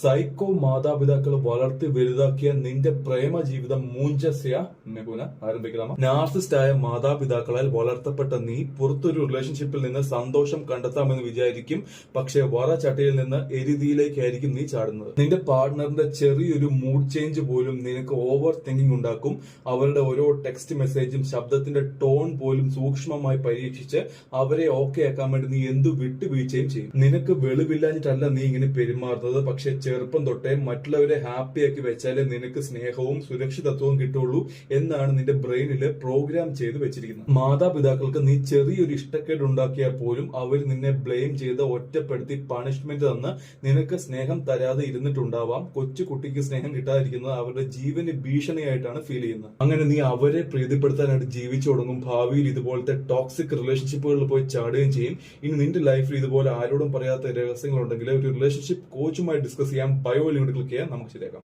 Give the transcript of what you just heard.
Psycho മാതാപിതാക്കൾ വളർത്തി വലുതാക്കിയ നിന്റെ പ്രേമ ജീവിതം മൂഞ്ചസ്യ ആരംഭിക്കലാമ. നാർസിസ്റ്റായ മാതാപിതാക്കളാൽ വളർത്തപ്പെട്ട നീ പുറത്തൊരു റിലേഷൻഷിപ്പിൽ നിന്ന് സന്തോഷം കണ്ടെത്താമെന്ന് വിചാരിക്കും. പക്ഷെ വറചട്ടയിൽ നിന്ന് എരുതിയിലേക്കായിരിക്കും നീ ചാടുന്നത്. നിന്റെ പാർട്ട്ണറിന്റെ ചെറിയൊരു മൂഡ് ചേഞ്ച് പോലും നിനക്ക് ഓവർ തിങ്കിങ് ഉണ്ടാക്കും. അവരുടെ ഓരോ ടെക്സ്റ്റ് മെസ്സേജും ശബ്ദത്തിന്റെ ടോൺ പോലും സൂക്ഷ്മമായി പരീക്ഷിച്ച് അവരെ ഓക്കെ ആക്കാൻ വേണ്ടി നീ എന്തു വിട്ടുവീഴ്ചയും ചെയ്യും. നിനക്ക് വെളിവില്ലാഞ്ഞിട്ടല്ല നീ ഇങ്ങനെ പെരുമാറുന്നത്. പക്ഷെ ചെറുപ്പം തൊട്ടേ മറ്റുള്ളവരെ ഹാപ്പിയാക്കി വെച്ചാലേ നിനക്ക് സ്നേഹവും സുരക്ഷിതത്വവും കിട്ടുള്ളൂ എന്നാണ് നിന്റെ ബ്രെയിനില് പ്രോഗ്രാം ചെയ്ത് വെച്ചിരിക്കുന്നത്. മാതാപിതാക്കൾക്ക് നീ ചെറിയൊരു ഇഷ്ടക്കേട് ഉണ്ടാക്കിയാൽ പോലും അവർ നിന്നെ ബ്ലെയിം ചെയ്ത് ഒറ്റപ്പെടുത്തി പണിഷ്മെന്റ് തന്ന് നിനക്ക് സ്നേഹം തരാതെ ഇരുന്നിട്ടുണ്ടാവാം. കൊച്ചു കുട്ടിക്ക് സ്നേഹം കിട്ടാതിരിക്കുന്നത് അവരുടെ ജീവന് ഭീഷണിയായിട്ടാണ് ഫീൽ ചെയ്യുന്നത്. അങ്ങനെ നീ അവരെ പ്രീതിപ്പെടുത്താനായിട്ട് ജീവിച്ചു തുടങ്ങും. ഭാവിയിൽ ഇതുപോലത്തെ ടോക്സിക് റിലേഷൻഷിപ്പുകളിൽ പോയി ചാടുകയും ചെയ്യും. ഇനി നിന്റെ ലൈഫിൽ ഇതുപോലെ ആരോടും പറയാത്ത രഹസ്യങ്ങളുണ്ടെങ്കിൽ ഒരു റിലേഷൻഷിപ്പ് കോച്ചുമായി ഡിസ്കസ് ചെയ്യാം. ബയോ ലിങ്ക് ക്ലിക്ക് ചെയ്യാം, നമുക്ക് ശരിയാക്കാം.